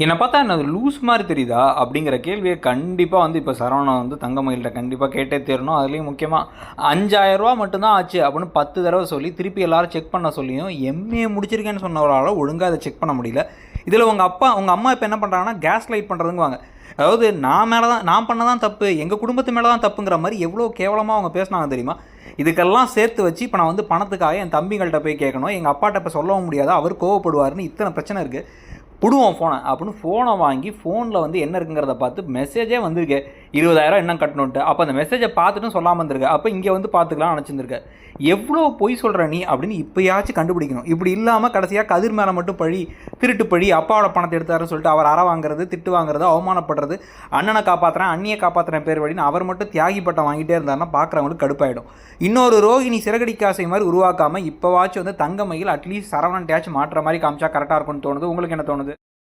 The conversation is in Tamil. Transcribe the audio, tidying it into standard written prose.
என்னை பார்த்தா என்ன லூஸ் மாதிரி தெரியுதா அப்படிங்கிற கேள்வியை கண்டிப்பாக வந்து இப்போ சரவணன் வந்து தங்கமயில்கிட்ட கண்டிப்பாக கேட்டே தீரணும். அதுலேயும் முக்கியமாக 5000 மட்டும்தான் ஆச்சு அப்படின்னு 10 தடவை சொல்லி திருப்பி எல்லாரும் செக் பண்ண சொல்லியும் எம்ஏ முடிச்சிருக்கேன்னு சொன்னவரால் ஒழுங்காக அதை செக் பண்ண முடியல. இதில் உங்கள் அம்மா இப்போ என்ன பண்ணுறாங்கன்னா கேஸ் லைட் பண்ணுறதுங்குவாங்க. அதாவது நான் பண்ணதான் தப்பு, எங்கள் குடும்பத்து மேலே தான் தப்புங்கிற மாதிரி எவ்வளோ கேவலமாக அவங்க பேசினாங்க தெரியுமா? இதுக்கெல்லாம் சேர்த்து வச்சு இப்போ நான் வந்து பணத்துக்காக என் தம்பிகள்கிட்ட போய் கேட்கணும், எங்கள் அப்பாட்ட இப்போ சொல்லவும் முடியாது, அவர் கோவப்படுவார்னு இத்தனை பிரச்சனை இருக்குது. புடுவோம் ஃபோனை அப்படின்னு ஃபோனை வாங்கி ஃபோனில் வந்து என்ன இருக்குங்கிறத பார்த்து மெசேஜே வந்திருக்கு 20,000 என்ன கட்டணுன்ட்டு. அப்போ அந்த மெசேஜை பார்த்துட்டும் சொல்லாமல் இருந்திருக்க, அப்போ இங்கே வந்து பார்த்துக்கலாம் நினச்சிருந்துருக்க. எவ்வளோ பொய் சொல்கிற நீ அப்படின்னு இப்போயாச்சும் கண்டுபிடிக்கணும். இப்படி இல்லாமல் கடைசியாக கதிர் மேலே மட்டும் பழி, திருட்டு பழி, அப்பாவோட பணத்தை எடுத்தாருன்னு சொல்லிட்டு அவர் அற வாங்குறது, திட்டு வாங்குறது, அவமானப்படுறது, அண்ணனை காப்பாற்றுறேன் அண்ணியை காப்பாற்றுறேன் பேர் வழின்னு அவர் மட்டும் தியாகி பட்டம் வாங்கிட்டே இருந்தாருன்னா பார்க்குறவங்களுக்கு கடுப்பாயிடும். இன்னொரு ரோகிணி சிறகடிக்காசை மாதிரி உருவாக்காமல் இப்போவாச்சும் வந்து தங்கமயில் அட்லீஸ்ட் சரவணன் டேச் மாற்ற மாதிரி காமிச்சா கரெக்டாக இருக்கும்னு தோணுது. உங்களுக்கு என்ன தோணுது?